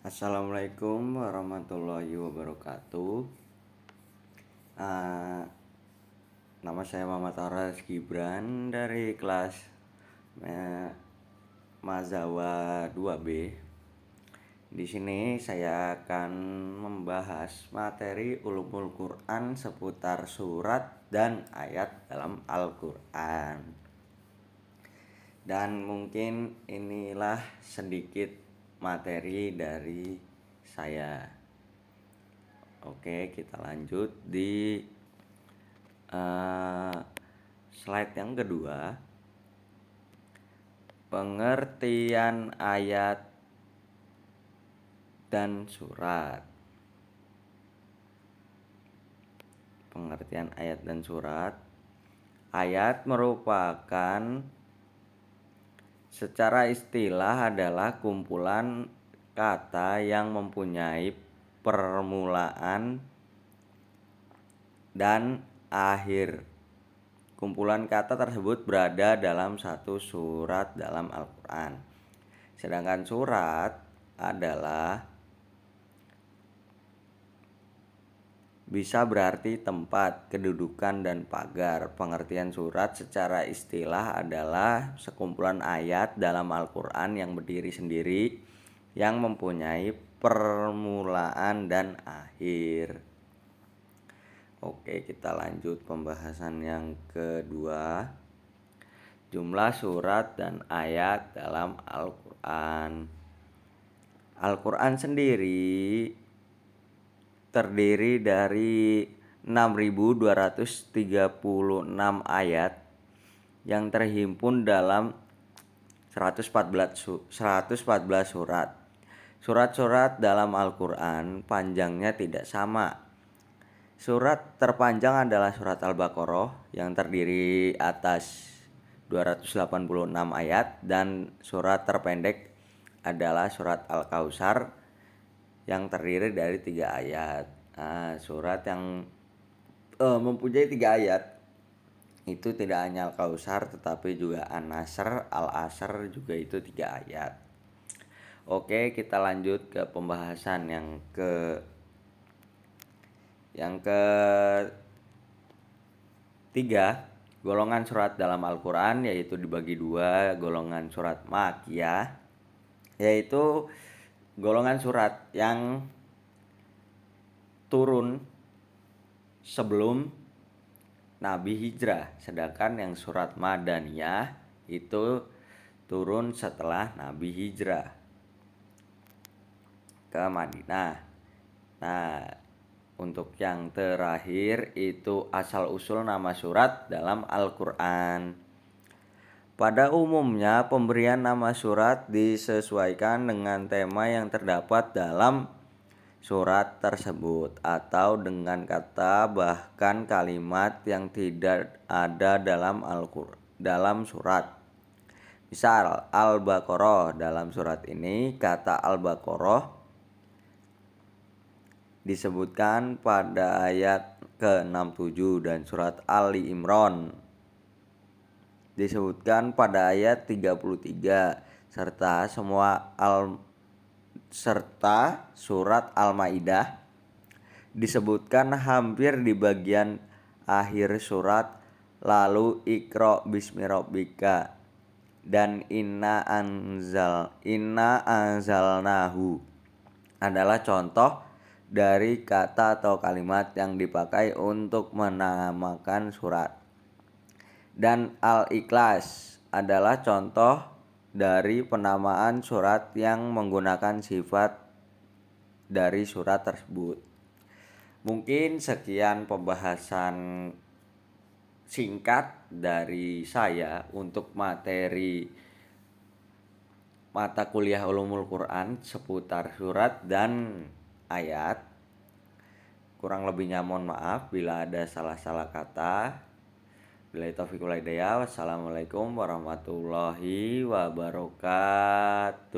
Assalamualaikum warahmatullahi wabarakatuh. Uh, Nama saya Muhammad Aras Gibran dari kelas Mazawa 2B. Di sini saya akan membahas materi ulumul Quran seputar surat dan ayat dalam Al-Quran. Dan mungkin inilah sedikit materi dari saya. Oke, kita lanjut di slide yang kedua. Pengertian ayat dan surat. Pengertian ayat dan surat. Ayat merupakan secara istilah adalah kumpulan kata yang mempunyai permulaan dan akhir. Kumpulan kata tersebut berada dalam satu surat dalam Al-Quran. Sedangkan surat adalah bisa berarti tempat, kedudukan, dan pagar. Pengertian surat secara istilah adalah sekumpulan ayat dalam Al-Quran yang berdiri sendiri, yang mempunyai permulaan dan akhir. Oke, kita lanjut pembahasan yang kedua. Jumlah surat dan ayat dalam Al-Quran. Al-Quran sendiri terdiri dari 6.236 ayat yang terhimpun dalam 114 surat. Surat-surat dalam Al-Quran panjangnya tidak sama. Surat terpanjang adalah surat Al-Baqarah yang terdiri atas 286 ayat, dan surat terpendek adalah surat Al-Kautsar yang terdiri dari 3 ayat. Surat yang mempunyai 3 ayat itu tidak hanya Al-Kautsar tetapi juga An-Nasr, Al-Asr juga itu 3 ayat. Oke, kita lanjut ke pembahasan yang ketiga. Golongan surat dalam Al-Quran yaitu dibagi 2, golongan surat Makkiyah, yaitu golongan surat yang turun sebelum Nabi hijrah, sedangkan yang surat Madaniyah itu turun setelah Nabi hijrah ke Madinah. Untuk yang terakhir itu asal-usul nama surat dalam Al-Quran. Pada umumnya pemberian nama surat disesuaikan dengan tema yang terdapat dalam surat tersebut atau dengan kata bahkan kalimat yang tidak ada dalam surat. Misal Al-Baqarah, dalam surat ini kata Al-Baqarah disebutkan pada ayat ke-67, dan surat Ali Imran disebutkan pada ayat 33, serta surat Al-Maidah disebutkan hampir di bagian akhir surat. Lalu Iqra bismi rabbika dan inna anzalnahu adalah contoh dari kata atau kalimat yang dipakai untuk menamakan surat. Dan Al-Ikhlas adalah contoh dari penamaan surat yang menggunakan sifat dari surat tersebut. Mungkin sekian pembahasan singkat dari saya untuk materi mata kuliah Ulumul Quran seputar surat dan ayat. Kurang lebihnya mohon maaf bila ada salah-salah kata. Billahi taufiq wal hidayah. Wassalamualaikum warahmatullahi wabarakatuh.